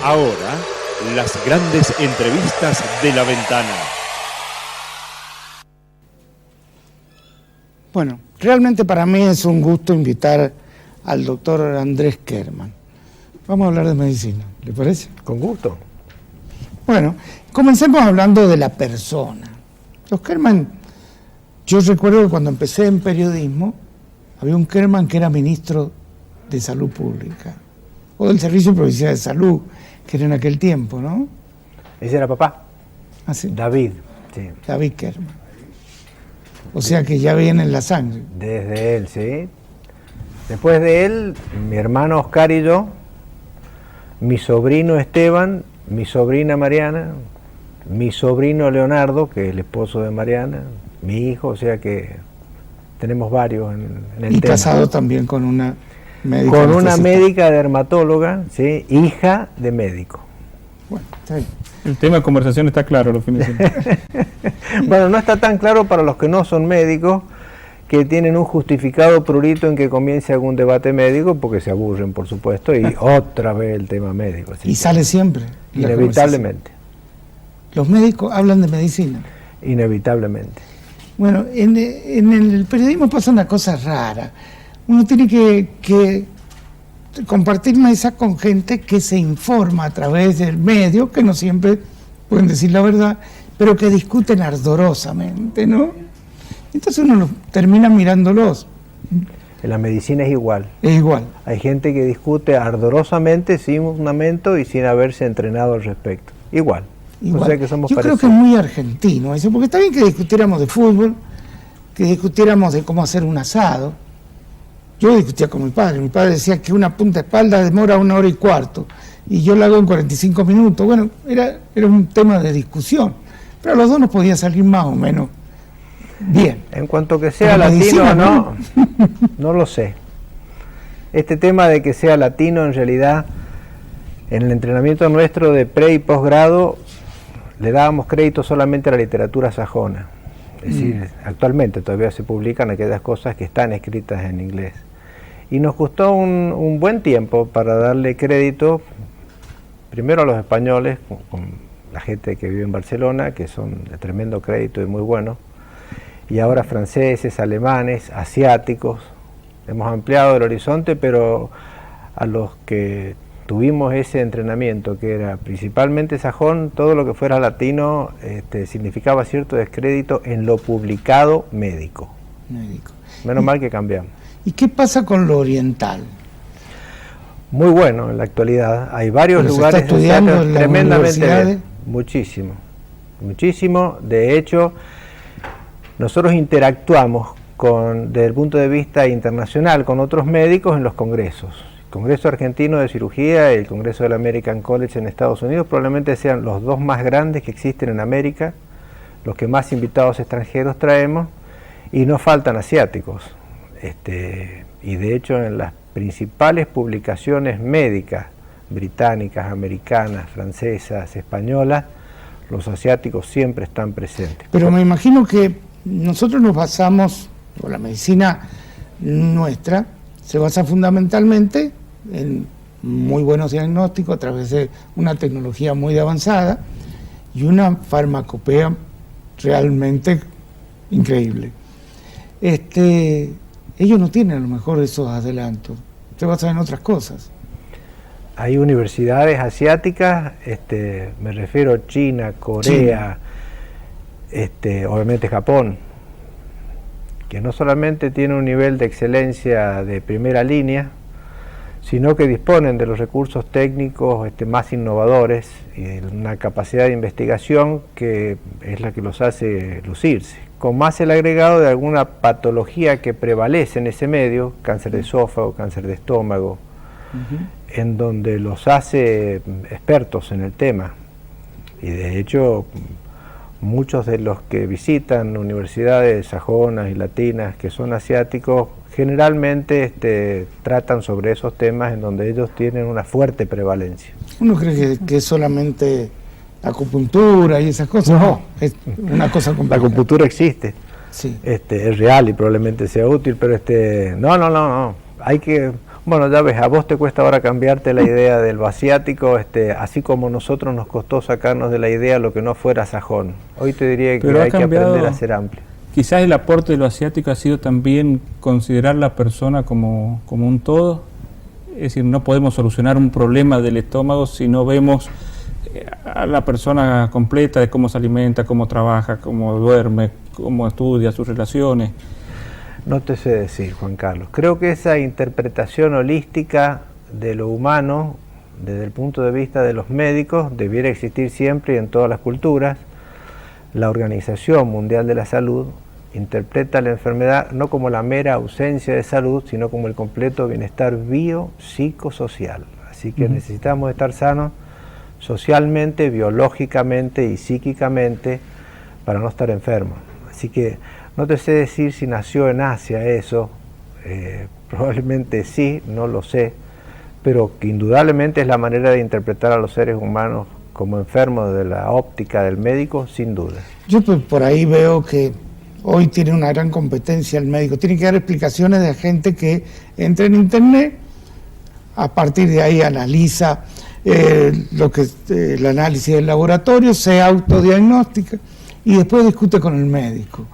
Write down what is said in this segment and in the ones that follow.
Ahora, las grandes entrevistas de La Ventana. Bueno, realmente para mí es un gusto invitar al doctor Andrés Kerman. Vamos a hablar de medicina, ¿le parece? Con gusto. Bueno, comencemos hablando de la persona. Los Kerman, yo recuerdo que cuando empecé en periodismo, había un Kerman que era ministro de Salud Pública, o del Servicio Provincial de Salud, que era en aquel tiempo, ¿no? Ese era papá. ¿Ah, sí? David, sí. David Kerman. O sea que ya viene en la sangre. Desde él, sí. Después de él, mi hermano Oscar y yo, mi sobrino Esteban, mi sobrina Mariana, mi sobrino Leonardo, que es el esposo de Mariana, mi hijo, o sea que tenemos varios en el y tema. casado también con una médica. Con una médica dermatóloga, ¿sí? Hija de médico. Bueno, está bien. El tema de conversación está claro los fines de semana. Bueno, no está tan claro para los que no son médicos, que tienen un justificado prurito en que comience algún debate médico, porque se aburren, por supuesto, y otra vez el tema médico. Y sale siempre. Inevitablemente. Los médicos hablan de medicina. Inevitablemente. Bueno, en el periodismo pasa una cosa rara. Uno tiene que compartir mesa con gente que se informa a través del medio, que no siempre pueden decir la verdad, pero que discuten ardorosamente, ¿no? Entonces uno los termina mirándolos. En la medicina es igual. Es igual. Hay gente que discute ardorosamente, sin fundamento y sin haberse entrenado al respecto. Igual. Igual. O sea que somos Yo parecidos. creo que es muy argentino eso, porque está bien que discutiéramos de fútbol, que discutiéramos de cómo hacer un asado. Yo discutía con mi padre decía que una punta de espalda demora 1 hora y cuarto, y yo la hago en 45 minutos. Bueno, era un tema de discusión, pero a los dos nos podía salir más o menos bien. En cuanto que sea Pero latino medicina, o no, no lo sé. Este tema de que sea latino, en realidad, en el entrenamiento nuestro de pre y posgrado, le dábamos crédito solamente a la literatura sajona. Es decir, actualmente todavía se publican aquellas cosas que están escritas en inglés. Y nos costó un buen tiempo para darle crédito, primero a los españoles, con la gente que vive en Barcelona, que son de tremendo crédito y muy buenos, y ahora franceses, alemanes, asiáticos. Hemos ampliado el horizonte, pero a los que tuvimos ese entrenamiento, que era principalmente sajón, todo lo que fuera latino significaba cierto descrédito en lo publicado médico. Menos mal que cambiamos. ¿Y qué pasa con lo oriental? Muy bueno en la actualidad. Hay varios ¿Pero lugares se está estudiando en las tremendamente universidades? bien. Muchísimo. Muchísimo. De hecho, nosotros interactuamos desde el punto de vista internacional con otros médicos en los congresos. El Congreso Argentino de Cirugía y el Congreso del American College en Estados Unidos probablemente sean los dos más grandes que existen en América, los que más invitados extranjeros traemos, y no faltan asiáticos. Y de hecho en las principales publicaciones médicas británicas, americanas, francesas, españolas, los asiáticos siempre están presentes. Pero me imagino que nosotros nos basamos, o la medicina nuestra, se basa fundamentalmente en muy buenos diagnósticos a través de una tecnología muy avanzada y una farmacopea realmente increíble. Ellos no tienen a lo mejor esos adelantos, se basan en otras cosas. Hay universidades asiáticas, me refiero a China, Corea, obviamente Japón, que no solamente tiene un nivel de excelencia de primera línea, sino que disponen de los recursos técnicos más innovadores y de una capacidad de investigación que es la que los hace lucirse. Con más el agregado de alguna patología que prevalece en ese medio, cáncer de esófago, cáncer de estómago, en donde los hace expertos en el tema. Y de hecho, muchos de los que visitan universidades sajonas y latinas que son asiáticos, generalmente tratan sobre esos temas en donde ellos tienen una fuerte prevalencia. Uno cree que es solamente acupuntura y esas cosas. No, es una cosa compleja. La acupuntura existe, sí. Es real y probablemente sea útil, pero no. Hay que Bueno, ya ves, a vos te cuesta ahora cambiarte la idea del lo asiático, así como nosotros nos costó sacarnos de la idea lo que no fuera sajón. Hoy te diría que hay que aprender a ser amplio. Quizás el aporte de lo asiático ha sido también considerar la persona como un todo. Es decir, no podemos solucionar un problema del estómago si no vemos a la persona completa, de cómo se alimenta, cómo trabaja, cómo duerme, cómo estudia, sus relaciones. No te sé decir, Juan Carlos. Creo que esa interpretación holística de lo humano, desde el punto de vista de los médicos, debiera existir siempre y en todas las culturas. La Organización Mundial de la Salud interpreta la enfermedad no como la mera ausencia de salud, sino como el completo bienestar biopsicosocial. Así que necesitamos estar sanos socialmente, biológicamente y psíquicamente para no estar enfermos. Así que no te sé decir si nació en Asia eso, probablemente sí, no lo sé, pero que indudablemente es la manera de interpretar a los seres humanos como enfermos de la óptica del médico, sin duda. Yo por ahí veo que hoy tiene una gran competencia el médico, tiene que dar explicaciones de gente que entra en internet, a partir de ahí analiza el análisis del laboratorio, se autodiagnostica y después discute con el médico.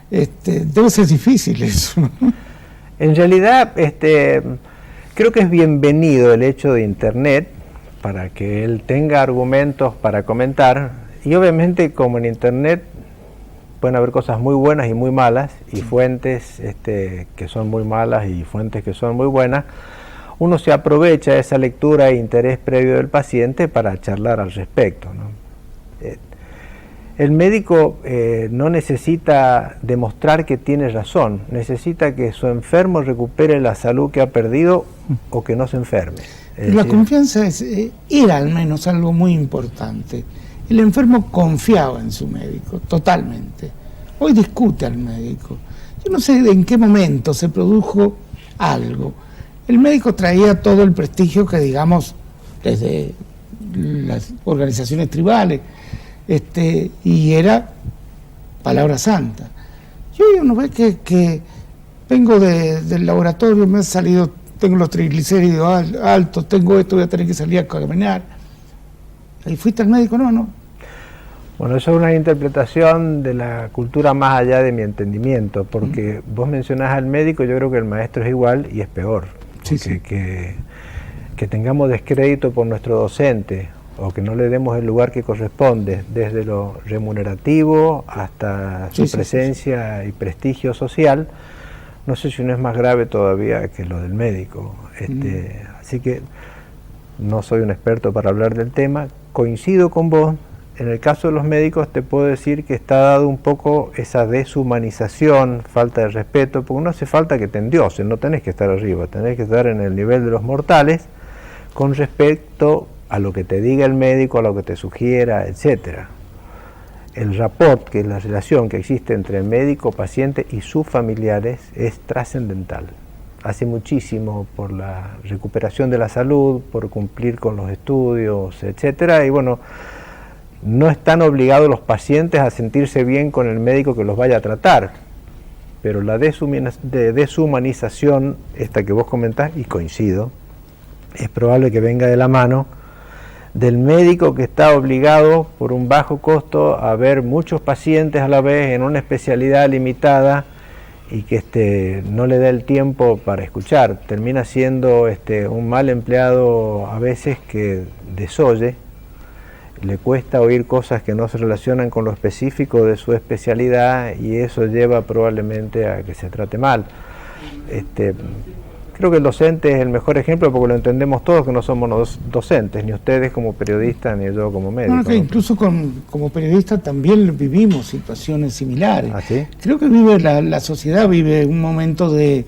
Debe ser difícil eso, ¿no? En realidad, creo que es bienvenido el hecho de Internet para que él tenga argumentos para comentar, y obviamente como en Internet pueden haber cosas muy buenas y muy malas, y fuentes que son muy malas y fuentes que son muy buenas, uno se aprovecha de esa lectura e interés previo del paciente para charlar al respecto, ¿no? El médico no necesita demostrar que tiene razón, necesita que su enfermo recupere la salud que ha perdido o que no se enferme. La confianza era al menos algo muy importante. El enfermo confiaba en su médico, totalmente. Hoy discute al médico. Yo no sé en qué momento se produjo algo. El médico traía todo el prestigio que, digamos, desde las organizaciones tribales, y era palabra santa. Yo uno ve que vengo del laboratorio, me ha salido, tengo los triglicéridos altos, tengo esto, voy a tener que salir a caminar. ¿Y fuiste al médico? No. Bueno, eso es una interpretación de la cultura más allá de mi entendimiento, porque vos mencionás al médico, yo creo que el maestro es igual y es peor. Sí. Que tengamos descrédito por nuestro docente, o que no le demos el lugar que corresponde, desde lo remunerativo hasta su presencia y prestigio social, no sé si no es más grave todavía que lo del médico. Así que no soy un experto para hablar del tema, coincido con vos. En el caso de los médicos te puedo decir que está dado un poco esa deshumanización, falta de respeto, porque no hace falta que te endiosen, no tenés que estar arriba, tenés que estar en el nivel de los mortales con respecto a lo que te diga el médico, a lo que te sugiera, etcétera. El rapport, que es la relación que existe entre el médico, paciente y sus familiares, es trascendental. Hace muchísimo por la recuperación de la salud, por cumplir con los estudios, etcétera, y bueno, no están obligados los pacientes a sentirse bien con el médico que los vaya a tratar, pero la deshumanización, esta que vos comentás, y coincido, es probable que venga de la mano del médico que está obligado por un bajo costo a ver muchos pacientes a la vez en una especialidad limitada y que no le da el tiempo para escuchar. Termina siendo un mal empleado a veces que desoye, le cuesta oír cosas que no se relacionan con lo específico de su especialidad y eso lleva probablemente a que se trate mal. Creo que el docente es el mejor ejemplo porque lo entendemos todos que no somos docentes, ni ustedes como periodistas, ni yo como médico. No, incluso como periodistas también vivimos situaciones similares. ¿Ah, sí? Creo que la sociedad vive un momento de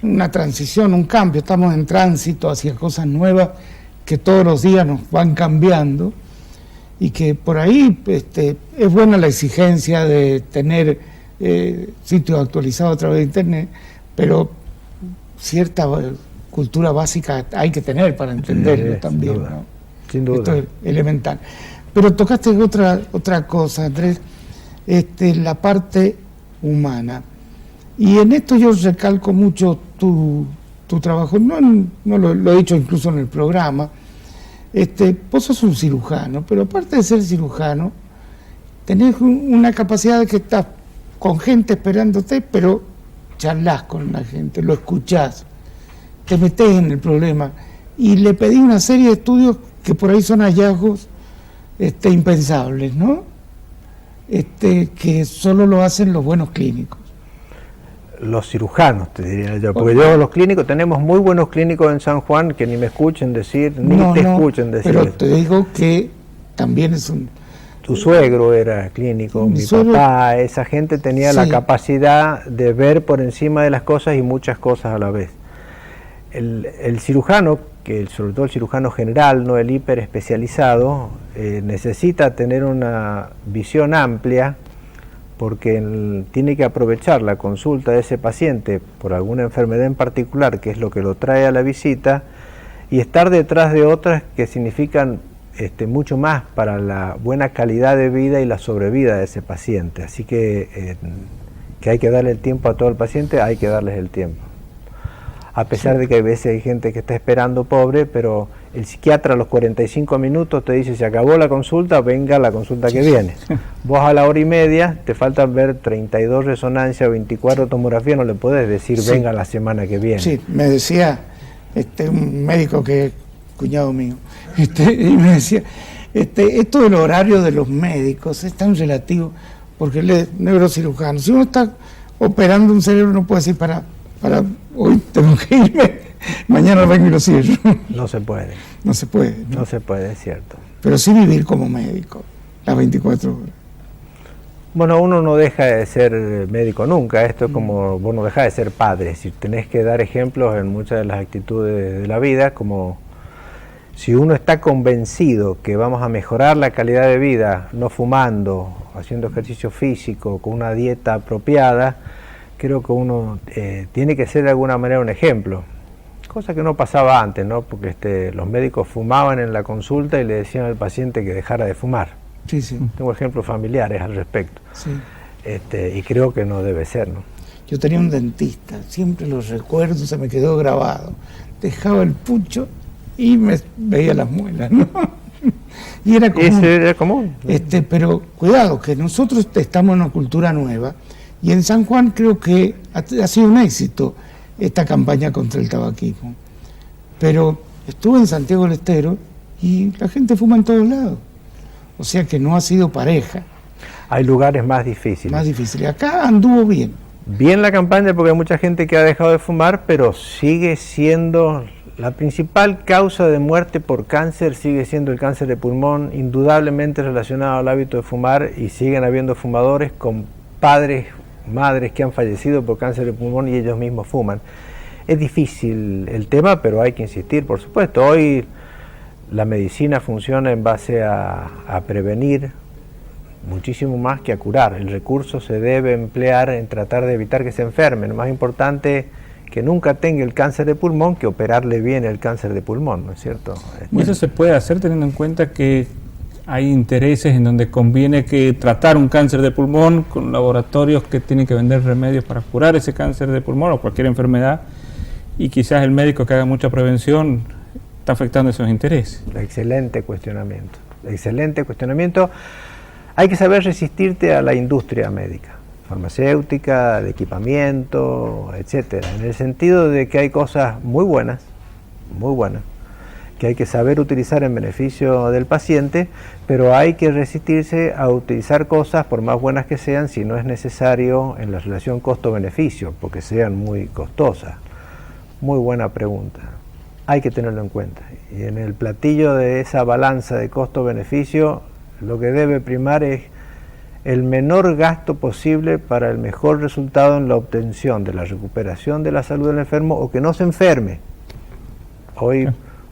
una transición, un cambio. Estamos en tránsito hacia cosas nuevas que todos los días nos van cambiando y que por ahí es buena la exigencia de tener sitios actualizados a través de Internet, pero cierta cultura básica hay que tener para entenderlo también, sin duda, ¿no? Sin duda. Esto es elemental. Pero tocaste otra cosa, Andrés, la parte humana. Y en esto yo recalco mucho tu tu trabajo, no lo he dicho incluso en el programa, vos sos un cirujano, pero aparte de ser cirujano, tenés una capacidad de que estás con gente esperándote, pero charlás con la gente, lo escuchás, te metés en el problema y le pedí una serie de estudios que por ahí son hallazgos impensables, ¿no? Que solo lo hacen los buenos clínicos. Los cirujanos, te diría yo, porque yo los clínicos, tenemos muy buenos clínicos en San Juan que ni me escuchen decir, ni te escuchen decir. Pero eso. te digo que también es un... Tu suegro era clínico, mi papá, esa gente tenía la capacidad de ver por encima de las cosas y muchas cosas a la vez. El cirujano, que sobre todo el cirujano general, no el hiper especializado, necesita tener una visión amplia porque tiene que aprovechar la consulta de ese paciente por alguna enfermedad en particular, que es lo que lo trae a la visita, y estar detrás de otras que significan mucho más para la buena calidad de vida y la sobrevida de ese paciente. Así que hay que darle el tiempo a todo el paciente, hay que darles el tiempo. A pesar de que a veces hay gente que está esperando pobre, pero el psiquiatra a los 45 minutos te dice, se acabó la consulta, venga la consulta que viene. Vos a la hora y media te faltan ver 32 resonancias, 24 tomografías, no le podés decir, venga la semana que viene. Sí, me decía un médico que es cuñado mío, y me decía, esto del horario de los médicos es tan relativo, porque él es neurocirujano. Si uno está operando un cerebro, no puede decir, para hoy tengo que irme, mañana vengo y lo cierro. No se puede. No se puede. No se puede, es cierto. Pero sí vivir como médico, las 24 horas. Bueno, uno no deja de ser médico nunca, esto es como, vos no dejás de ser padre, si tenés que dar ejemplos en muchas de las actitudes de la vida, como si uno está convencido que vamos a mejorar la calidad de vida, no fumando, haciendo ejercicio físico, con una dieta apropiada, creo que uno tiene que ser de alguna manera un ejemplo, cosa que no pasaba antes, ¿no? Porque los médicos fumaban en la consulta y le decían al paciente que dejara de fumar. Sí, sí. Tengo ejemplos familiares al respecto. Sí. Y creo que no debe ser, ¿no? Yo tenía un dentista, siempre los recuerdo, se me quedó grabado. Dejaba el pucho y me veía las muelas, ¿no? Y era común. Ese era común. Pero cuidado, que nosotros estamos en una cultura nueva y en San Juan creo que ha sido un éxito esta campaña contra el tabaquismo. Pero estuve en Santiago del Estero y la gente fuma en todos lados. O sea que no ha sido pareja. Hay lugares más difíciles. Más difíciles. Acá anduvo bien. Bien la campaña porque hay mucha gente que ha dejado de fumar, pero sigue siendo la principal causa de muerte por cáncer, sigue siendo el cáncer de pulmón, indudablemente relacionado al hábito de fumar, y siguen habiendo fumadores con padres, madres que han fallecido por cáncer de pulmón y ellos mismos fuman. Es difícil el tema, pero hay que insistir, por supuesto. Hoy la medicina funciona en base a prevenir muchísimo más que a curar. El recurso se debe emplear en tratar de evitar que se enfermen. Lo más importante que nunca tenga el cáncer de pulmón que operarle bien el cáncer de pulmón, ¿no es cierto? Y eso se puede hacer teniendo en cuenta que hay intereses en donde conviene que tratar un cáncer de pulmón con laboratorios que tienen que vender remedios para curar ese cáncer de pulmón o cualquier enfermedad, y quizás el médico que haga mucha prevención está afectando esos intereses. Excelente cuestionamiento, excelente cuestionamiento. Hay que saber resistirte a la industria médica, farmacéutica, de equipamiento, etcétera, en el sentido de que hay cosas muy buenas, que hay que saber utilizar en beneficio del paciente, pero hay que resistirse a utilizar cosas, por más buenas que sean, si no es necesario en la relación costo-beneficio, porque sean muy costosas. Muy buena pregunta. Hay que tenerlo en cuenta. Y en el platillo de esa balanza de costo-beneficio, lo que debe primar es el menor gasto posible para el mejor resultado en la obtención de la recuperación de la salud del enfermo o que no se enferme. Hoy,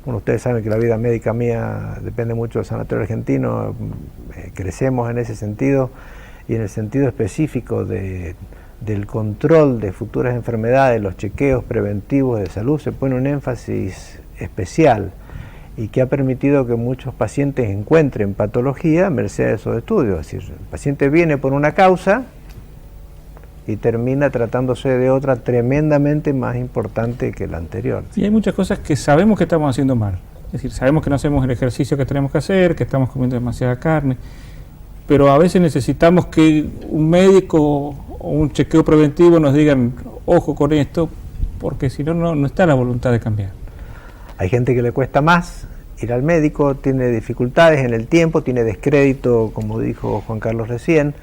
bueno, ustedes saben que la vida médica mía depende mucho del Sanatorio Argentino, crecemos en ese sentido, y en el sentido específico del control de futuras enfermedades, los chequeos preventivos de salud, se pone un énfasis especial y que ha permitido que muchos pacientes encuentren patología a merced de esos estudios. Es decir, el paciente viene por una causa y termina tratándose de otra tremendamente más importante que la anterior. Y hay muchas cosas que sabemos que estamos haciendo mal. Es decir, sabemos que no hacemos el ejercicio que tenemos que hacer, que estamos comiendo demasiada carne, pero a veces necesitamos que un médico o un chequeo preventivo nos digan, ojo con esto, porque si no, no está la voluntad de cambiar. Hay gente que le cuesta más ir al médico, tiene dificultades en el tiempo, tiene descrédito, como dijo Juan Carlos recién,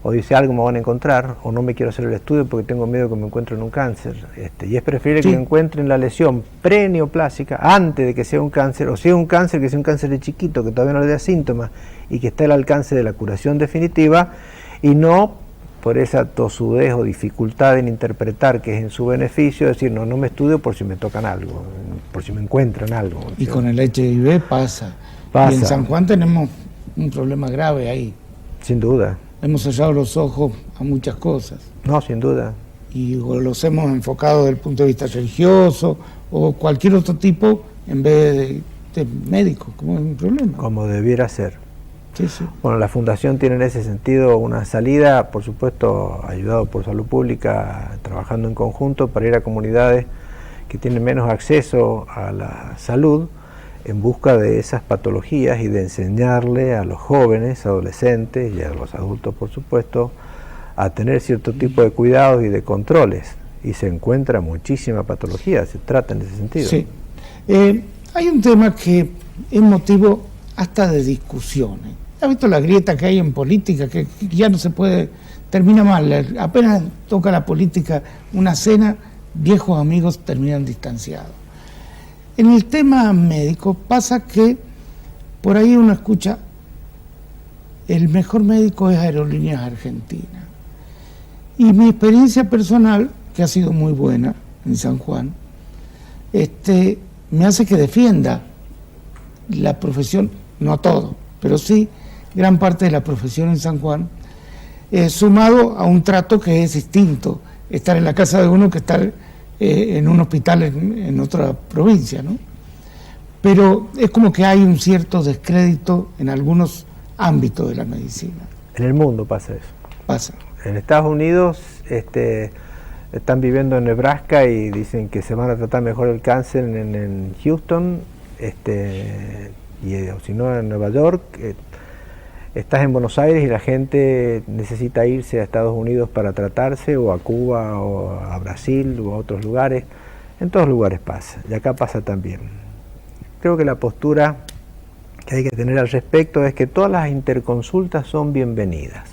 o dice algo me van a encontrar, o no me quiero hacer el estudio porque tengo miedo que me encuentren un cáncer. Y es preferible que me encuentren la lesión preneoplásica antes de que sea un cáncer, o sea un cáncer que sea un cáncer de chiquito, que todavía no le da síntomas y que está al alcance de la curación definitiva, y no por esa tosudez o dificultad en interpretar que es en su beneficio, decir no me estudio por si me tocan algo, por si me encuentran algo. Y con el HIV pasa. Y en San Juan tenemos un problema grave ahí. Sin duda. Hemos cerrado los ojos a muchas cosas. No, sin duda. Y los hemos enfocado desde el punto de vista religioso o cualquier otro tipo en vez de médico, como es un problema. Como debiera ser. Sí, sí. Bueno, la Fundación tiene en ese sentido una salida, por supuesto, ayudado por Salud Pública, trabajando en conjunto para ir a comunidades que tienen menos acceso a la salud, en busca de esas patologías y de enseñarle a los jóvenes, adolescentes y a los adultos, por supuesto, a tener cierto tipo de cuidados y de controles. Y se encuentra muchísima patología, se trata en ese sentido. Sí. Hay un tema que es motivo hasta de discusiones. ¿Has visto la grieta que hay en política? Que ya no se puede, termina mal. Apenas toca la política una cena, viejos amigos terminan distanciados. En el tema médico pasa que por ahí uno escucha, el mejor médico es Aerolíneas Argentinas. Y mi experiencia personal, que ha sido muy buena en San Juan, me hace que defienda la profesión, no a todo, pero sí gran parte de la profesión en San Juan, sumado a un trato que es distinto, estar en la casa de uno que estar en un hospital en otra provincia, ¿no? Pero es como que hay un cierto descrédito en algunos ámbitos de la medicina. En el mundo pasa eso. Pasa. En Estados Unidos están viviendo en Nebraska y dicen que se van a tratar mejor el cáncer en Houston, o si no en Nueva York. Estás en Buenos Aires y la gente necesita irse a Estados Unidos para tratarse, o a Cuba, o a Brasil, o a otros lugares. En todos lugares pasa, y acá pasa también. Creo que la postura que hay que tener al respecto es que todas las interconsultas son bienvenidas.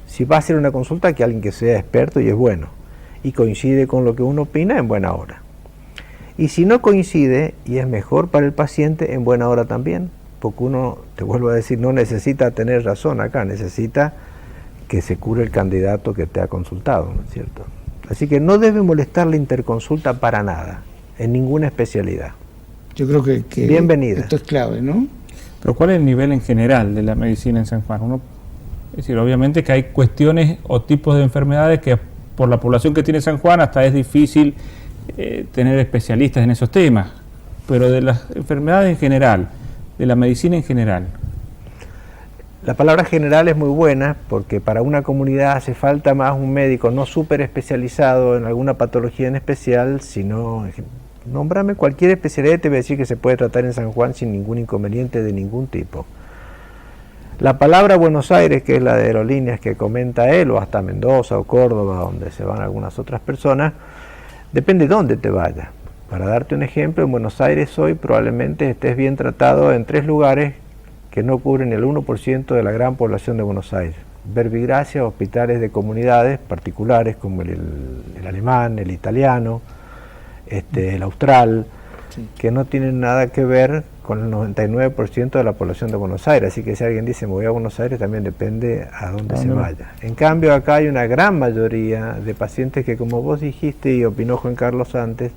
Si va a hacer una consulta, que alguien que sea experto y es bueno, y coincide con lo que uno opina, en buena hora. Y si no coincide, y es mejor para el paciente, en buena hora también, porque uno, te vuelvo a decir, no necesita tener razón acá, necesita que se cure el candidato que te ha consultado, ¿no es cierto? Así que no debe molestar la interconsulta para nada, en ninguna especialidad. Yo creo que bienvenida. Esto es clave, ¿no? Pero ¿cuál es el nivel en general de la medicina en San Juan? Es decir, obviamente que hay cuestiones o tipos de enfermedades que por la población que tiene San Juan hasta es difícil tener especialistas en esos temas, pero de las enfermedades en general, de la medicina en general. La palabra general es muy buena porque para una comunidad hace falta más un médico no súper especializado en alguna patología en especial, sino nómbrame cualquier especialidad y te voy a decir que se puede tratar en San Juan sin ningún inconveniente de ningún tipo. La palabra Buenos Aires, que es la de aerolíneas que comenta él, o hasta Mendoza o Córdoba, donde se van algunas otras personas, depende de dónde te vayas. Para darte un ejemplo, en Buenos Aires hoy probablemente estés bien tratado en 3 lugares que no cubren el 1% de la gran población de Buenos Aires. Verbigracia, hospitales de comunidades particulares como el alemán, el italiano, el austral, sí, que no tienen nada que ver con el 99% de la población de Buenos Aires. Así que si alguien dice me voy a Buenos Aires, también depende a dónde se vaya. En cambio acá hay una gran mayoría de pacientes que, como vos dijiste y opinó Juan Carlos antes,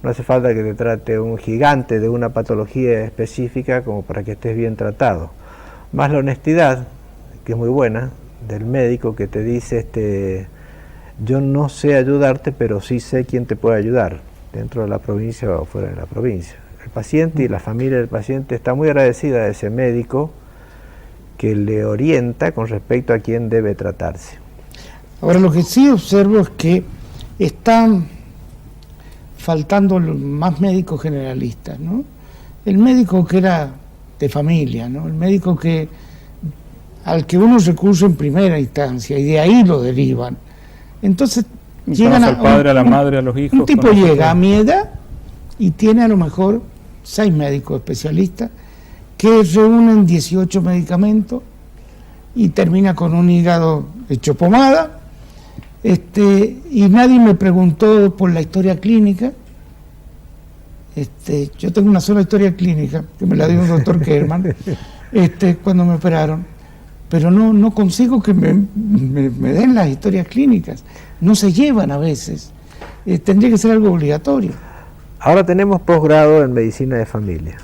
no hace falta que te trate un gigante de una patología específica como para que estés bien tratado. Más la honestidad, que es muy buena, del médico que te dice, yo no sé ayudarte, pero sí sé quién te puede ayudar, dentro de la provincia o fuera de la provincia. El paciente y la familia del paciente está muy agradecida de ese médico que le orienta con respecto a quién debe tratarse. Ahora lo que sí observo es que están faltando más médicos generalistas, ¿no? El médico que era de familia, ¿no? El médico al que uno recurre en primera instancia y de ahí lo derivan. Entonces llegan al padre, a la madre, a los hijos. Un tipo llega a mi edad y tiene a lo mejor 6 médicos especialistas que reúnen 18 medicamentos y termina con un hígado hecho pomada. Y nadie me preguntó por la historia clínica. Yo tengo una sola historia clínica que me la dio un doctor Kerman cuando me operaron, pero no consigo que me den las historias clínicas, no se llevan a veces. Tendría que ser algo obligatorio. Ahora tenemos posgrado en medicina de familia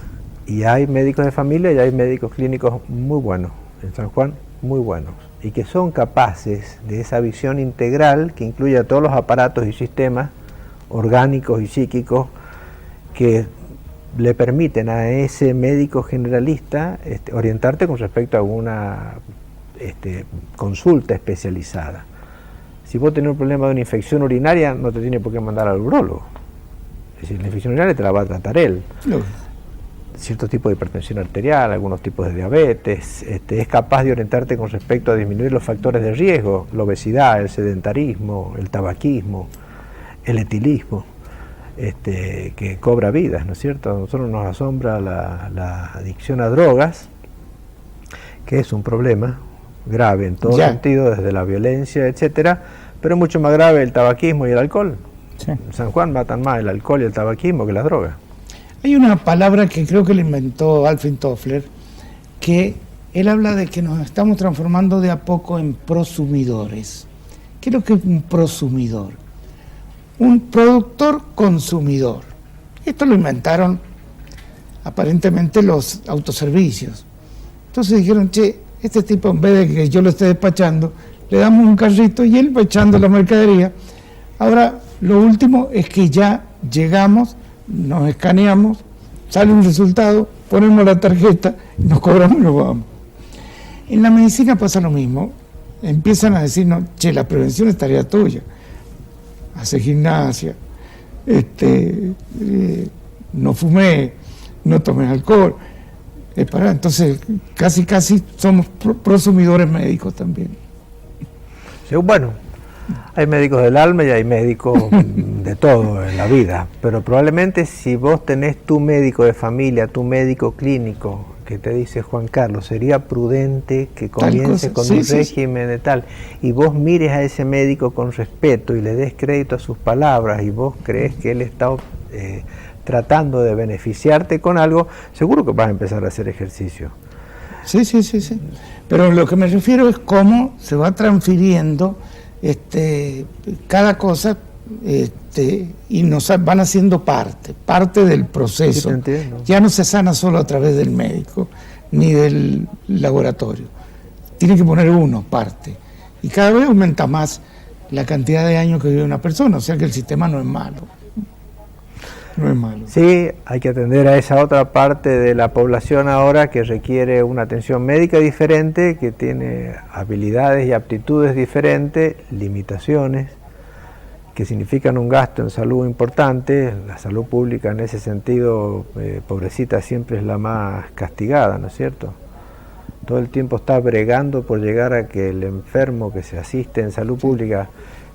y hay médicos de familia y hay médicos clínicos muy buenos en San Juan, muy buenos, y que son capaces de esa visión integral que incluye a todos los aparatos y sistemas orgánicos y psíquicos que le permiten a ese médico generalista orientarte con respecto a una consulta especializada. Si vos tenés un problema de una infección urinaria, no te tiene por qué mandar al urólogo. Es decir, la infección urinaria te la va a tratar él. Ciertos tipos de hipertensión arterial, algunos tipos de diabetes, es capaz de orientarte con respecto a disminuir los factores de riesgo, la obesidad, el sedentarismo, el tabaquismo, el etilismo, que cobra vidas, ¿no es cierto? A nosotros nos asombra la adicción a drogas, que es un problema grave en todo sentido, desde la violencia, etcétera, pero mucho más grave el tabaquismo y el alcohol. Sí. En San Juan matan más el alcohol y el tabaquismo que las drogas. Hay una palabra que creo que la inventó Alfred Toffler, que él habla de que nos estamos transformando de a poco en prosumidores. ¿Qué es lo que es un prosumidor? Un productor consumidor. Esto lo inventaron aparentemente los autoservicios. Entonces dijeron, este tipo, en vez de que yo lo esté despachando, le damos un carrito y él va echando la mercadería. Ahora, lo último es que ya llegamos, nos escaneamos, sale un resultado, ponemos la tarjeta, nos cobramos y nos vamos. En la medicina pasa lo mismo. Empiezan a decirnos, la prevención es tarea tuya. Hace gimnasia, no fumé, no tomes alcohol. Entonces, casi somos prosumidores médicos también. Sí, bueno, hay médicos del alma y hay médicos de todo en la vida, pero probablemente si vos tenés tu médico de familia, tu médico clínico, que te dice Juan Carlos, sería prudente que comience con un régimen de tal, y vos mires a ese médico con respeto y le des crédito a sus palabras y vos crees que él está tratando de beneficiarte con algo, seguro que vas a empezar a hacer ejercicio. Sí. Pero lo que me refiero es cómo se va transfiriendo cada cosa y nos van haciendo parte del proceso. Ya no se sana solo a través del médico ni del laboratorio. Tiene que poner uno parte. Y cada vez aumenta más la cantidad de años que vive una persona, o sea que el sistema no es malo. No es malo. Sí, hay que atender a esa otra parte de la población ahora que requiere una atención médica diferente, que tiene habilidades y aptitudes diferentes, limitaciones, que significan un gasto en salud importante. La salud pública en ese sentido, pobrecita, siempre es la más castigada, ¿no es cierto? Todo el tiempo está bregando por llegar a que el enfermo que se asiste en salud pública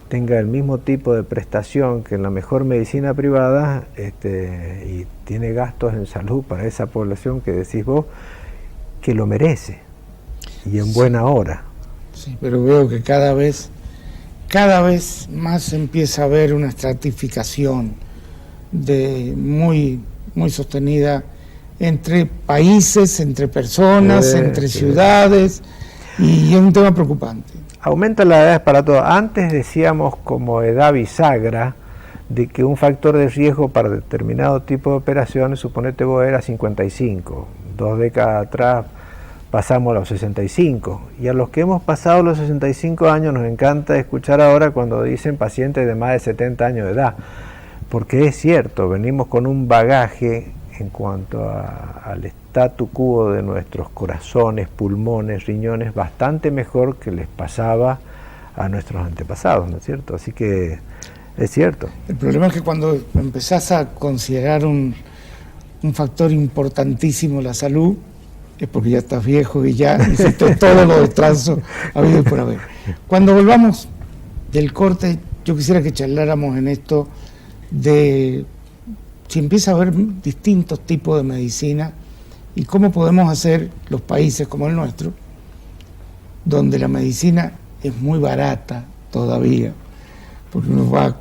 tenga el mismo tipo de prestación que en la mejor medicina privada, y tiene gastos en salud para esa población que decís vos que lo merece y en buena hora. Sí, pero veo que cada vez más empieza a haber una estratificación muy sostenida entre países, entre personas, entre ciudades, y es un tema preocupante. Aumenta la edad para todo. Antes decíamos como edad bisagra de que un factor de riesgo para determinado tipo de operaciones, suponete vos, era 55. 2 décadas atrás pasamos a los 65. Y a los que hemos pasado los 65 años nos encanta escuchar ahora cuando dicen pacientes de más de 70 años de edad. Porque es cierto, venimos con un bagaje en cuanto al statu quo de nuestros corazones, pulmones, riñones, bastante mejor que les pasaba a nuestros antepasados, ¿no es cierto? Así que es cierto. El problema es que cuando empezás a considerar un factor importantísimo la salud, es porque ya estás viejo y ya hiciste todos los descansos habido y por haber. Cuando volvamos del corte, yo quisiera que charláramos en esto de si empieza a haber distintos tipos de medicina y cómo podemos hacer los países como el nuestro, donde la medicina es muy barata todavía, porque uno va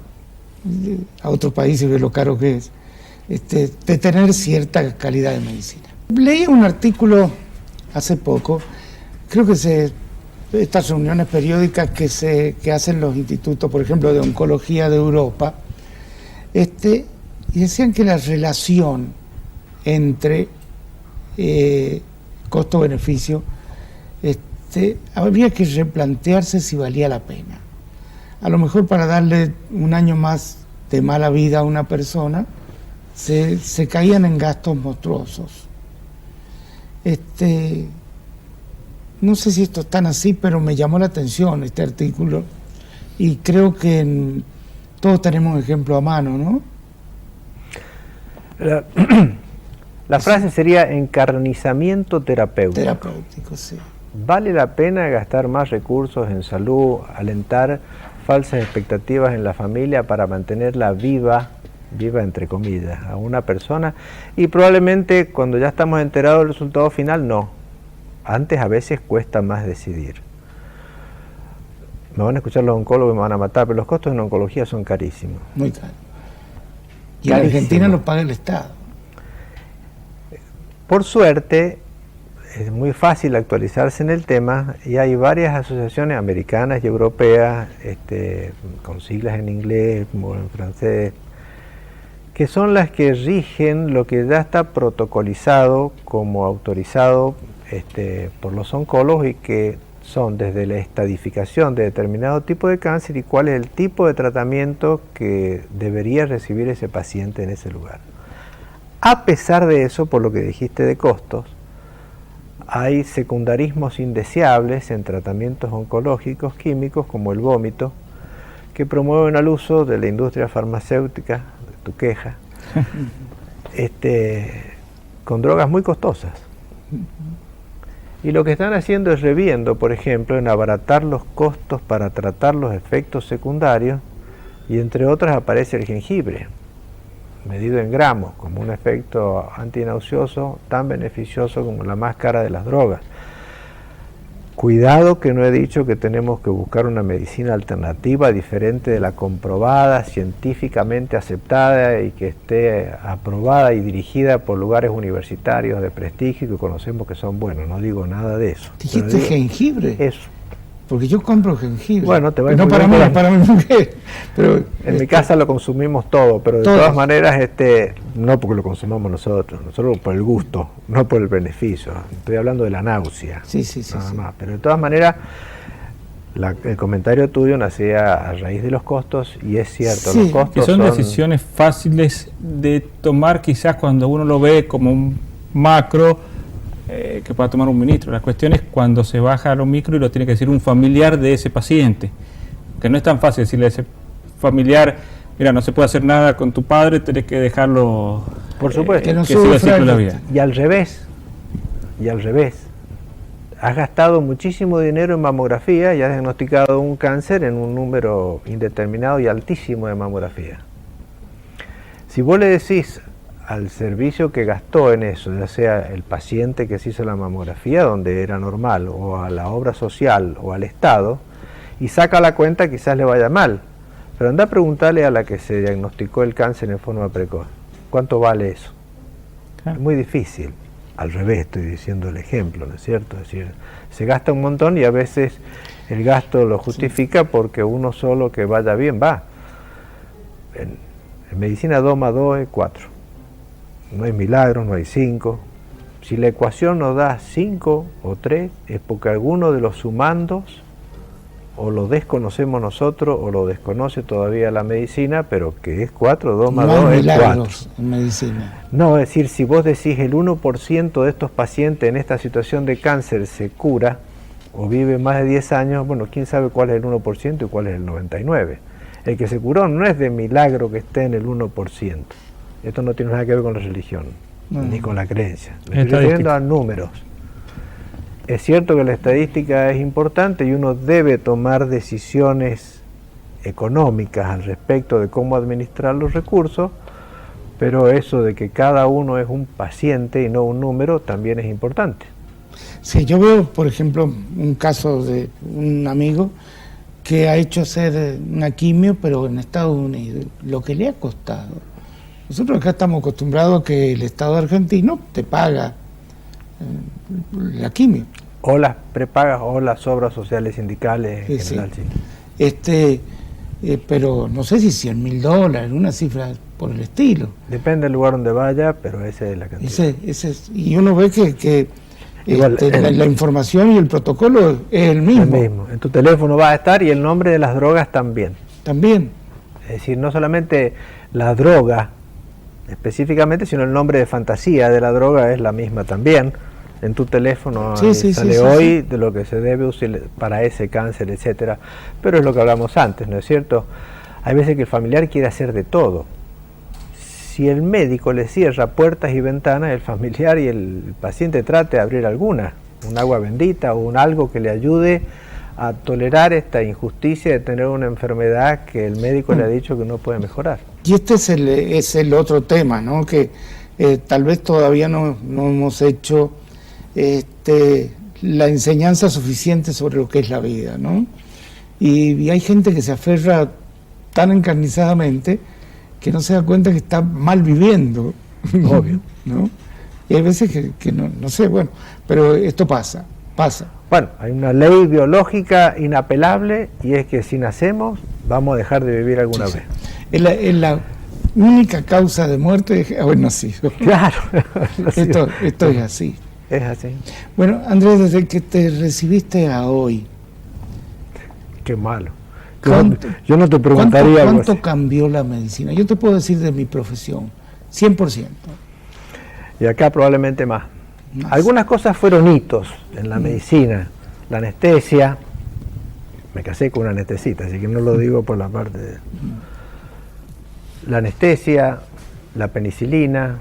a otros países y ve lo caro que es, de tener cierta calidad de medicina. Leí un artículo hace poco, creo que estas reuniones periódicas que hacen los institutos, por ejemplo, de oncología de Europa, y decían que la relación entre costo-beneficio habría que replantearse si valía la pena. A lo mejor para darle un año más de mala vida a una persona, se caían en gastos monstruosos. No sé si esto es tan así, pero me llamó la atención este artículo y creo que todos tenemos ejemplo a mano, ¿no? La frase sería encarnizamiento terapéutico. Terapéutico, sí. ¿Vale la pena gastar más recursos en salud, alentar falsas expectativas en la familia para mantenerla viva entre comillas, a una persona? Y probablemente cuando ya estamos enterados del resultado final, no. Antes a veces cuesta más decidir. Me van a escuchar los oncólogos y me van a matar, pero los costos en oncología son carísimos. Muy caros. Y en Argentina lo paga el Estado. Por suerte, es muy fácil actualizarse en el tema y hay varias asociaciones americanas y europeas, con siglas en inglés o en francés, que son las que rigen lo que ya está protocolizado como autorizado por los oncólogos y que son desde la estadificación de determinado tipo de cáncer y cuál es el tipo de tratamiento que debería recibir ese paciente en ese lugar. A pesar de eso, por lo que dijiste de costos, hay secundarismos indeseables en tratamientos oncológicos químicos como el vómito, que promueven al uso de la industria farmacéutica, de tu queja, con drogas muy costosas. Y lo que están haciendo es reviendo, por ejemplo, en abaratar los costos para tratar los efectos secundarios, y entre otras aparece el jengibre, medido en gramos, como un efecto antinauseoso tan beneficioso como la más cara de las drogas. Cuidado que no he dicho que tenemos que buscar una medicina alternativa diferente de la comprobada, científicamente aceptada y que esté aprobada y dirigida por lugares universitarios de prestigio que conocemos que son buenos. No digo nada de eso. ¿Dijiste jengibre? Eso. Porque yo compro jengibre. Bueno, te va a no para mí, para mi mujer. Pero, en mi casa lo consumimos todo, pero de todas maneras, no porque lo consumamos nosotros por el gusto, no por el beneficio. Estoy hablando de la náusea. Sí, nada más. Pero de todas maneras, el comentario tuyo nacía a raíz de los costos, y es cierto, los costos que son decisiones fáciles de tomar quizás cuando uno lo ve como un macro, que pueda tomar un ministro. La cuestión es cuando se baja a lo micro y lo tiene que decir un familiar de ese paciente, que no es tan fácil decirle a ese familiar, mira, no se puede hacer nada con tu padre, tenés que dejarlo, por supuesto, que siga el ciclo de la vida. Y al revés, has gastado muchísimo dinero en mamografía y has diagnosticado un cáncer en un número indeterminado y altísimo de mamografía. Si vos le decís al servicio que gastó en eso, ya sea el paciente que se hizo la mamografía donde era normal, o a la obra social o al Estado, y saca la cuenta, quizás le vaya mal, pero anda a preguntarle a la que se diagnosticó el cáncer en forma precoz, ¿cuánto vale eso? Es muy difícil. Al revés, estoy diciendo el ejemplo, ¿no es cierto? Es decir, se gasta un montón y a veces el gasto lo justifica porque uno solo que vaya bien va. En medicina 2 más 2 es 4. No hay milagros, no hay 5. Si la ecuación nos da 5 o 3, es porque alguno de los sumandos o lo desconocemos nosotros o lo desconoce todavía la medicina, pero que es 4, 2 más 2 es 4. En medicina. No, es decir, si vos decís el 1% de estos pacientes en esta situación de cáncer se cura, o vive más de 10 años, bueno, quién sabe cuál es el 1% y cuál es el 99%. El que se curó no es de milagro que esté en el 1%. Esto no tiene nada que ver con la religión, ni con la creencia. Me estoy refiriendo a números. Es cierto que la estadística es importante y uno debe tomar decisiones económicas al respecto de cómo administrar los recursos, pero eso de que cada uno es un paciente y no un número también es importante. Sí, yo veo, por ejemplo, un caso de un amigo que ha hecho hacer una quimio, pero en Estados Unidos, lo que le ha costado. Nosotros acá estamos acostumbrados a que el Estado argentino te paga la quimio. O las prepagas o las obras sociales sindicales en general, sí. Pero no sé si $100.000, una cifra por el estilo. Depende del lugar donde vaya, pero esa es la cantidad. Y uno ve que igual, la información y el protocolo es el mismo. En tu teléfono va a estar y el nombre de las drogas también. También. Es decir, no solamente la droga específicamente, sino el nombre de fantasía de la droga es la misma también. En tu teléfono sale hoy de lo que se debe usar para ese cáncer, etcétera. Pero es lo que hablamos antes, ¿no es cierto? Hay veces que el familiar quiere hacer de todo. Si el médico le cierra puertas y ventanas, el familiar y el paciente trate de abrir alguna, un agua bendita o un algo que le ayude a tolerar esta injusticia de tener una enfermedad que el médico le ha dicho que no puede mejorar. Y este es el otro tema, ¿no? Que tal vez todavía no hemos hecho la enseñanza suficiente sobre lo que es la vida, ¿no? Y hay gente que se aferra tan encarnizadamente que no se da cuenta que está mal viviendo. Obvio. ¿No? Y hay veces que no sé, bueno, pero esto pasa. Bueno, hay una ley biológica inapelable y es que si nacemos vamos a dejar de vivir alguna vez. Es la única causa de muerte es haber nacido. Claro. Esto es así. Es así. Bueno, Andrés, desde que te recibiste a hoy... Qué malo. Yo no te preguntaría... ¿Cuánto cambió la medicina? Yo te puedo decir de mi profesión, 100%. Y acá probablemente más. Algunas cosas fueron hitos en la medicina. La anestesia, me casé con una anestesista, así que no lo digo por la parte de... La anestesia, la penicilina,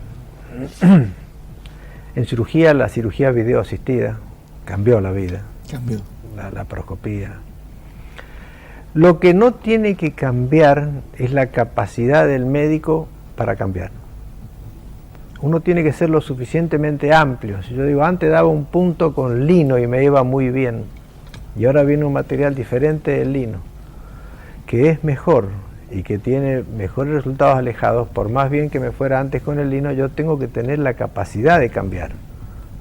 en cirugía, la cirugía videoasistida, cambió la vida. Cambió. La laparoscopía. Lo que no tiene que cambiar es la capacidad del médico para cambiar. Uno tiene que ser lo suficientemente amplio. Si yo digo, antes daba un punto con lino y me iba muy bien, y ahora viene un material diferente del lino, que es mejor y que tiene mejores resultados alejados, por más bien que me fuera antes con el lino, yo tengo que tener la capacidad de cambiar.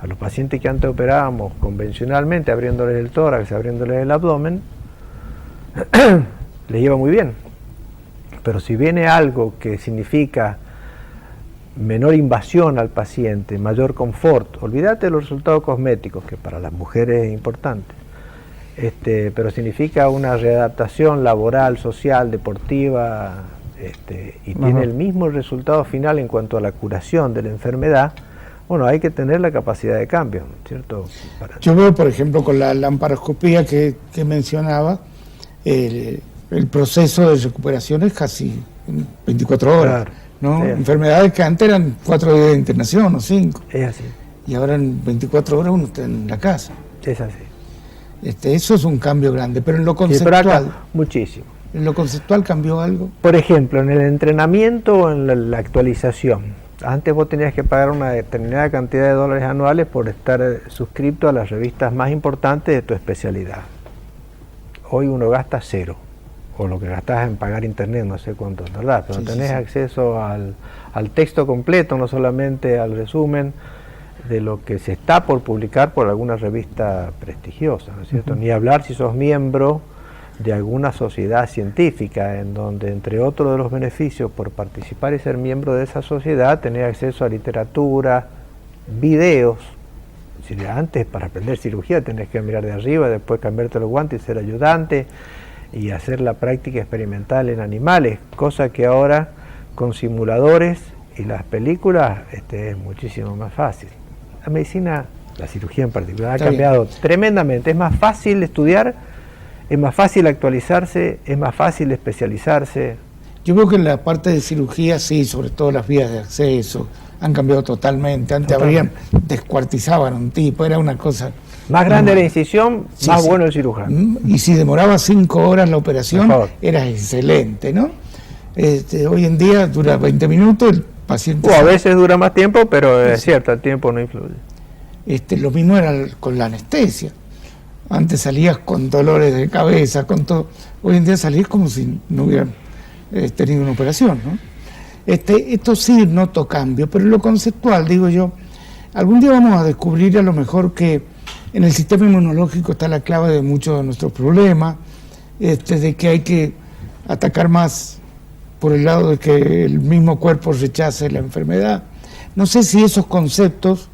A los pacientes que antes operábamos convencionalmente, abriéndoles el tórax, abriéndoles el abdomen, les lleva muy bien. Pero si viene algo que significa menor invasión al paciente, mayor confort, olvídate de los resultados cosméticos, que para las mujeres es importante, pero significa una readaptación laboral, social, deportiva, y tiene el mismo resultado final en cuanto a la curación de la enfermedad. Bueno, hay que tener la capacidad de cambio, ¿cierto? Yo veo, por ejemplo, con la laparoscopía que mencionaba, el proceso de recuperación es casi 24 horas, claro, ¿no? Sí, enfermedades que antes eran 4 días de internación o 5. Es así. Y ahora en 24 horas uno está en la casa. Es así. Eso es un cambio grande, pero en lo conceptual... Sí, pero acá, muchísimo. ¿En lo conceptual cambió algo? Por ejemplo, en el entrenamiento o en la actualización. Antes vos tenías que pagar una determinada cantidad de dólares anuales por estar suscrito a las revistas más importantes de tu especialidad. Hoy uno gasta 0, o lo que gastas en pagar internet, no sé cuánto, ¿verdad? Pero tenés acceso al texto completo, no solamente al resumen de lo que se está por publicar por alguna revista prestigiosa, ¿no es cierto? Ni hablar si sos miembro de alguna sociedad científica, en donde, entre otros de los beneficios por participar y ser miembro de esa sociedad, tenés acceso a literatura, videos. Si antes, para aprender cirugía, tenés que mirar de arriba, después cambiarte los guantes y ser ayudante y hacer la práctica experimental en animales, cosa que ahora con simuladores y las películas es muchísimo más fácil. La medicina la cirugía en particular, ha Está cambiado tremendamente. Es más fácil estudiar, es más fácil actualizarse, es más fácil especializarse. Yo veo que en la parte de cirugía, sí, sobre todo las vías de acceso, han cambiado totalmente. Antes descuartizaban a un tipo, era una cosa... Más grande la incisión, Sí, más sí. bueno el cirujano. Y si demoraba 5 horas la operación, Mejor. era excelente, ¿no? Hoy en día dura 20 minutos, el paciente... O a veces dura más tiempo, pero es cierto, el tiempo no influye. Lo mismo era con la anestesia. Antes salías con dolores de cabeza, con todo. Hoy en día salís como si no hubieran tenido una operación, ¿no? Esto sí noto cambio, pero en lo conceptual, digo yo, algún día vamos a descubrir a lo mejor que en el sistema inmunológico está la clave de muchos de nuestros problemas, de que hay que atacar más por el lado de que el mismo cuerpo rechace la enfermedad. No sé si esos conceptos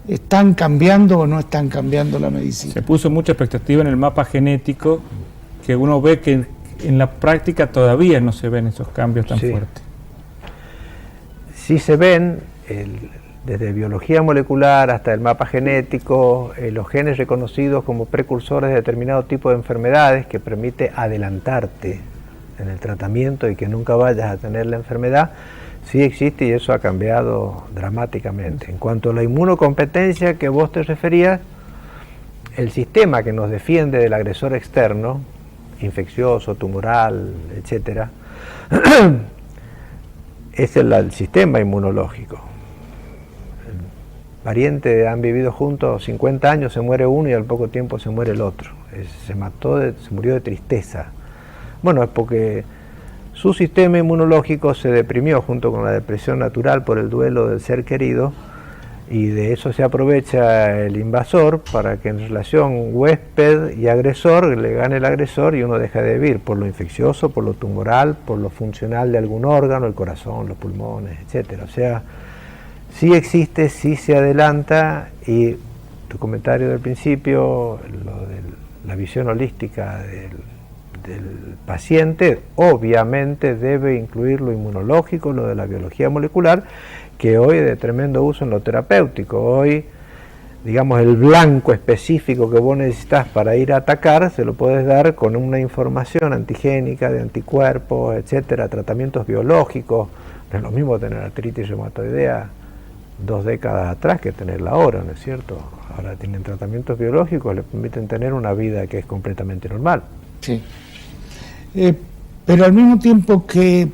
están cambiando o no están cambiando la medicina. Se puso mucha expectativa en el mapa genético, que uno ve que en la práctica todavía no se ven esos cambios tan Sí. fuertes. Sí se ven, desde biología molecular hasta el mapa genético, los genes reconocidos como precursores de determinado tipo de enfermedades que permite adelantarte en el tratamiento y que nunca vayas a tener la enfermedad, sí existe y eso ha cambiado dramáticamente. En cuanto a la inmunocompetencia que vos te referías, el sistema que nos defiende del agresor externo, infeccioso, tumoral, etcétera, es el sistema inmunológico. Parientes han vivido juntos 50 años, se muere uno y al poco tiempo se muere el otro. Se murió de tristeza. Bueno, es porque su sistema inmunológico se deprimió junto con la depresión natural por el duelo del ser querido, y de eso se aprovecha el invasor para que en relación huésped y agresor le gane el agresor y uno deja de vivir por lo infeccioso, por lo tumoral, por lo funcional de algún órgano, el corazón, los pulmones, etcétera. O sea, sí existe, sí se adelanta, y tu comentario del principio, lo de la visión holística del paciente, obviamente debe incluir lo inmunológico, lo de la biología molecular, que hoy es de tremendo uso en lo terapéutico. Hoy, digamos, el blanco específico que vos necesitas para ir a atacar, se lo puedes dar con una información antigénica, de anticuerpos, etcétera, tratamientos biológicos. No es lo mismo tener artritis reumatoidea 2 décadas atrás que tenerla ahora, ¿no es cierto? Ahora tienen tratamientos biológicos, le permiten tener una vida que es completamente normal. Sí. Pero al mismo tiempo que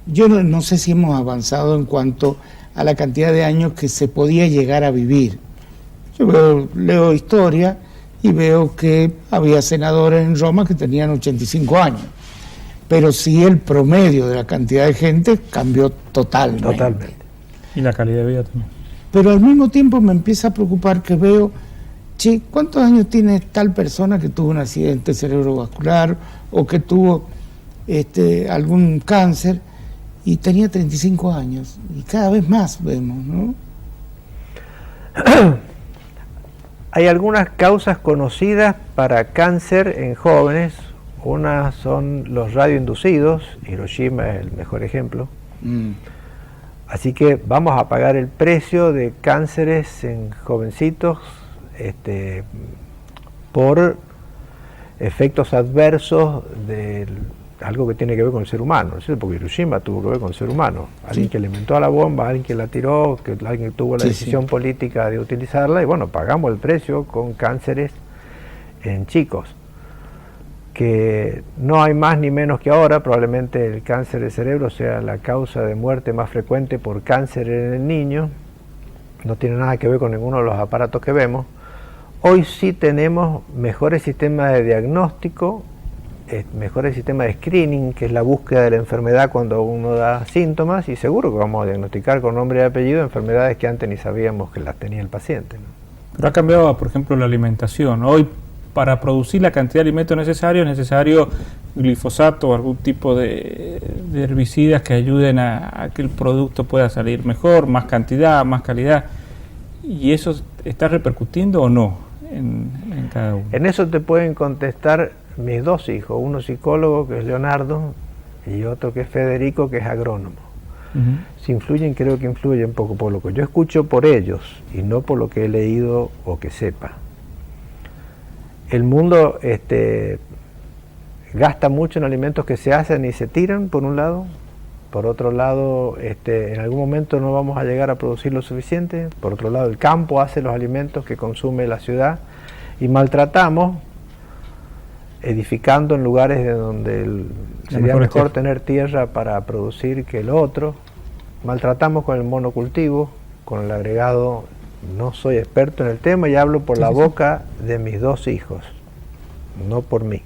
yo no sé si hemos avanzado en cuanto a la cantidad de años que se podía llegar a vivir. Yo leo historia y veo que había senadores en Roma que tenían 85 años, pero sí el promedio de la cantidad de gente cambió totalmente. Totalmente. Y la calidad de vida también. Pero al mismo tiempo me empieza a preocupar que veo, che, ¿cuántos años tiene tal persona que tuvo un accidente cerebrovascular o que tuvo algún cáncer y tenía 35 años? Y cada vez más vemos, ¿no? Hay algunas causas conocidas para cáncer en jóvenes. Una son los radioinducidos, Hiroshima es el mejor ejemplo. Así que vamos a pagar el precio de cánceres en jovencitos por efectos adversos de algo que tiene que ver con el ser humano, ¿no? Porque Hiroshima tuvo que ver con el ser humano. Alguien que le inventó a la bomba, alguien que la tiró, alguien que tuvo la decisión política de utilizarla, y bueno, pagamos el precio con cánceres en chicos. Que no hay más ni menos que ahora, probablemente el cáncer de cerebro sea la causa de muerte más frecuente por cáncer en el niño. No tiene nada que ver con ninguno de los aparatos que vemos. Hoy sí tenemos mejores sistemas de diagnóstico, mejores sistemas de screening, que es la búsqueda de la enfermedad cuando uno da síntomas, y seguro que vamos a diagnosticar con nombre y apellido enfermedades que antes ni sabíamos que las tenía el paciente, ¿no? Pero ha cambiado, por ejemplo, la alimentación. Hoy, para producir la cantidad de alimentos necesario, es necesario glifosato o algún tipo de herbicidas que ayuden a que el producto pueda salir mejor, más cantidad, más calidad. ¿Y eso está repercutiendo o no en cada uno? En eso te pueden contestar mis 2 hijos, uno psicólogo que es Leonardo y otro que es Federico, que es agrónomo. Si influyen, creo que influyen poco por lo que yo escucho por ellos y no por lo que he leído o que sepa. El mundo gasta mucho en alimentos que se hacen y se tiran, por un lado. Por otro lado, en algún momento no vamos a llegar a producir lo suficiente. Por otro lado, el campo hace los alimentos que consume la ciudad y maltratamos, edificando en lugares de donde sería mejor tener tierra para producir que el otro. Maltratamos con el monocultivo, con el agregado. No soy experto en el tema y hablo por la boca de mis 2 hijos, no por mí.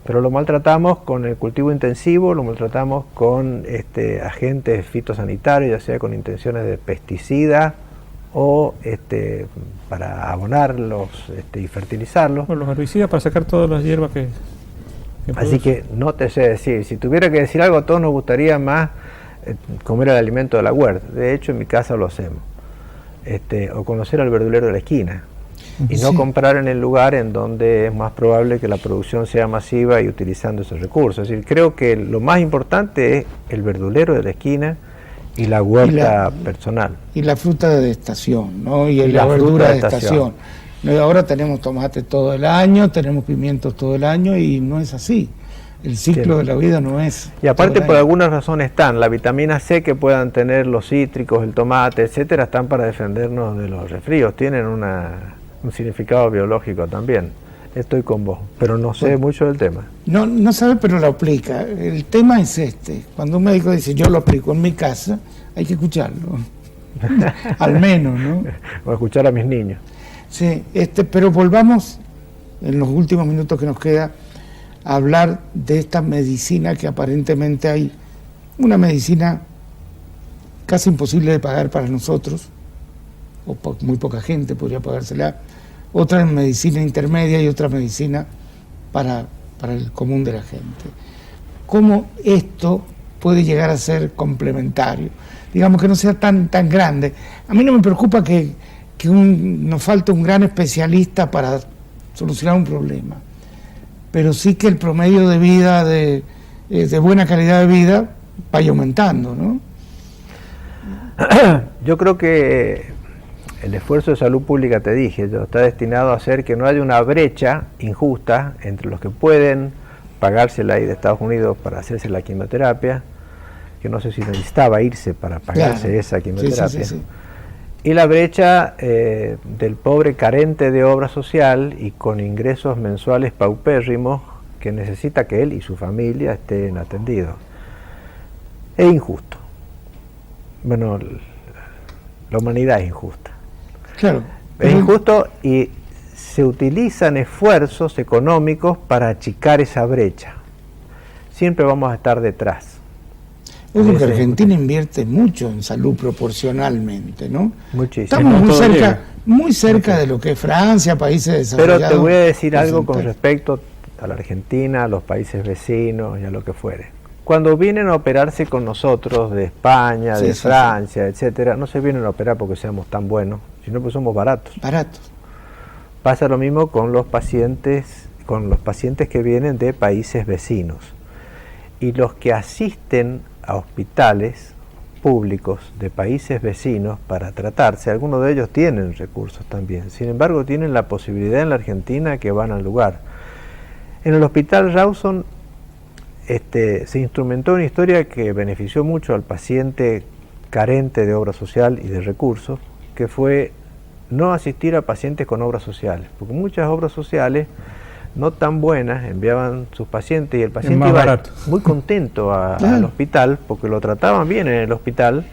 Pero lo maltratamos con el cultivo intensivo, lo maltratamos con agentes fitosanitarios, ya sea con intenciones de pesticida o para abonarlos y fertilizarlos. Bueno, los herbicidas para sacar todas las hierbas que Así que no te sé decir, si tuviera que decir algo, a todos nos gustaría más comer el alimento de la huerta. De hecho, en mi casa lo hacemos. O conocer al verdulero de la esquina. Y no comprar en el lugar en donde es más probable que la producción sea masiva y utilizando esos recursos. Es decir, creo que lo más importante es el verdulero de la esquina y la huerta personal. Y la fruta de estación, ¿no? Y la verdura de estación. Ahora tenemos tomate todo el año, tenemos pimientos todo el año y no es así. El ciclo de la vida no es. Y aparte, por alguna razón están, la vitamina C que puedan tener los cítricos, el tomate, etcétera, están para defendernos de los resfríos, tienen un significado biológico también. Estoy con vos, pero no sé mucho del tema. No sabe, pero lo aplica. El tema es cuando un médico dice yo lo aplico en mi casa, hay que escucharlo. Al menos, ¿no? O escuchar a mis niños. Sí, pero volvamos en los últimos minutos que nos queda a hablar de esta medicina que aparentemente hay una medicina casi imposible de pagar para nosotros, o muy poca gente podría pagársela, otra medicina intermedia y otra medicina para el común de la gente. ¿Cómo esto puede llegar a ser complementario? Digamos que no sea tan grande. A mí no me preocupa que nos falte un gran especialista para solucionar un problema, pero sí que el promedio de vida, de buena calidad de vida, vaya aumentando, ¿no? Yo creo que el esfuerzo de salud pública, te dije, está destinado a hacer que no haya una brecha injusta entre los que pueden pagarse la ida de Estados Unidos para hacerse la quimioterapia, que no sé si necesitaba irse para pagarse esa quimioterapia, sí. Y la brecha del pobre carente de obra social y con ingresos mensuales paupérrimos que necesita que él y su familia estén atendidos. Es injusto. Bueno, la humanidad es injusta. Claro. Es injusto y se utilizan esfuerzos económicos para achicar esa brecha. Siempre vamos a estar detrás. Ojo que Argentina invierte mucho en salud proporcionalmente, ¿no? Muchísimo. Estamos muy cerca de lo que es Francia, países desarrollados. Pero te voy a decir algo con respecto a la Argentina, a los países vecinos y a lo que fuere. Cuando vienen a operarse con nosotros de España, de Francia, etcétera, no se vienen a operar porque seamos tan buenos, sino porque somos baratos. Pasa lo mismo con los pacientes que vienen de países vecinos. Y los que asisten a hospitales públicos de países vecinos para tratarse, algunos de ellos tienen recursos también, sin embargo tienen la posibilidad en la Argentina que van al lugar. En el hospital Rawson se instrumentó una historia que benefició mucho al paciente carente de obra social y de recursos, que fue no asistir a pacientes con obras sociales, porque muchas obras sociales no tan buenas enviaban sus pacientes y el paciente iba muy contento al hospital porque lo trataban bien en el hospital,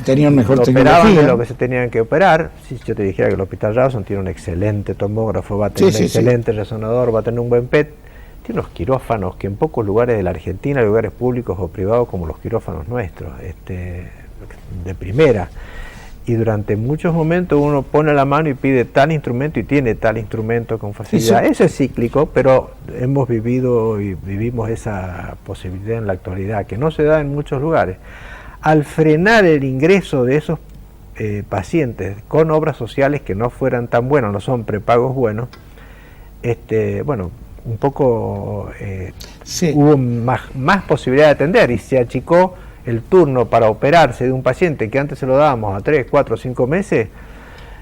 tenían mejor tecnología, operaban de lo que se tenían que operar. Si yo te dijera que el hospital Rawson tiene un excelente tomógrafo, va a tener un excelente resonador, va a tener un buen PET, tiene unos quirófanos que en pocos lugares de la Argentina, lugares públicos o privados como los quirófanos nuestros, de primera. Y durante muchos momentos uno pone la mano y pide tal instrumento y tiene tal instrumento con facilidad. Eso es cíclico, pero hemos vivido y vivimos esa posibilidad en la actualidad, que no se da en muchos lugares. Al frenar el ingreso de esos pacientes con obras sociales que no fueran tan buenas, no son prepagos buenos, un poco hubo más posibilidad de atender y se achicó el turno para operarse de un paciente que antes se lo dábamos a 3, 4, 5 meses,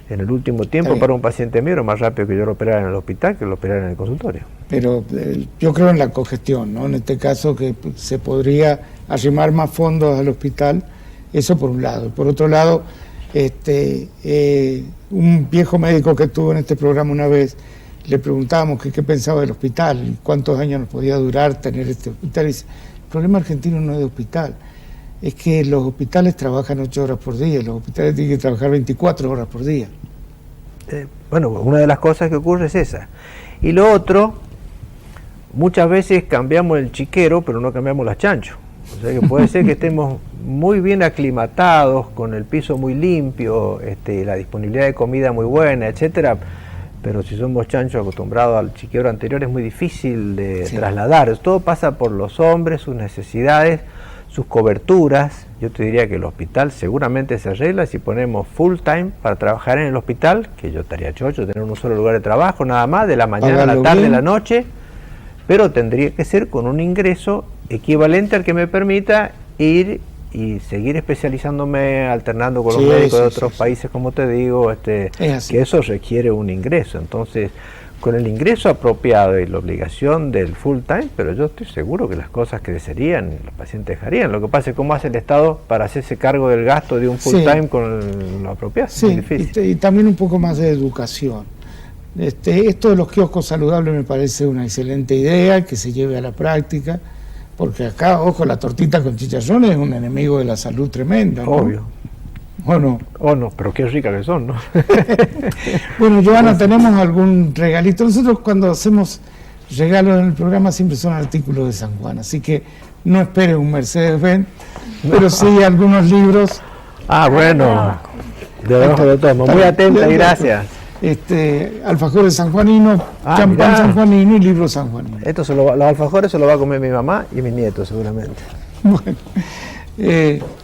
en el último tiempo para un paciente mío era más rápido que yo lo operara en el hospital que lo operara en el consultorio. Pero yo creo en la cogestión, ¿no? En este caso que se podría arrimar más fondos al hospital, eso por un lado. Por otro lado, un viejo médico que estuvo en este programa una vez, le preguntábamos qué pensaba del hospital, y cuántos años nos podía durar tener este hospital. Y dice, el problema argentino no es de hospital, es que los hospitales trabajan 8 horas por día, los hospitales tienen que trabajar 24 horas por día. Bueno, una de las cosas que ocurre es esa. Y lo otro, muchas veces cambiamos el chiquero, pero no cambiamos las chanchos. O sea que puede ser que estemos muy bien aclimatados, con el piso muy limpio, la disponibilidad de comida muy buena, etcétera, pero si somos chanchos acostumbrados al chiquero anterior es muy difícil de trasladar. Todo pasa por los hombres, sus necesidades, sus coberturas. Yo te diría que el hospital seguramente se arregla si ponemos full time para trabajar en el hospital, que yo estaría chocho, tener un solo lugar de trabajo nada más, de la mañana a la tarde, a la noche, pero tendría que ser con un ingreso equivalente al que me permita ir y seguir especializándome, alternando con los médicos de otros países, como te digo, que eso requiere un ingreso. Entonces, con el ingreso apropiado y la obligación del full time, pero yo estoy seguro que las cosas crecerían, los pacientes dejarían. Lo que pasa es cómo hace el Estado para hacerse cargo del gasto de un full time con lo apropiado. Sí, es difícil. Y también un poco más de educación. Esto de los kioscos saludables me parece una excelente idea, que se lleve a la práctica, porque acá, ojo, la tortita con chicharrones es un enemigo de la salud tremenda, ¿no? Obvio. ¿O no? Oh, no, pero qué rica que son, ¿no? Bueno, Joana, ¿tenemos algún regalito? Nosotros cuando hacemos regalos en el programa siempre son artículos de San Juan, así que no esperes un Mercedes-Benz, pero sí algunos libros. Ah, bueno, de debajo de todo, muy atenta y gracias. Alfajores sanjuaninos, champán sanjuanino y libros sanjuaninos. Los alfajores se los va a comer mi mamá y mis nietos seguramente. Bueno,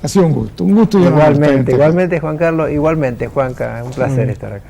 ha sido un gusto. Igualmente, Juan Carlos, igualmente, Juanca, un placer estar acá.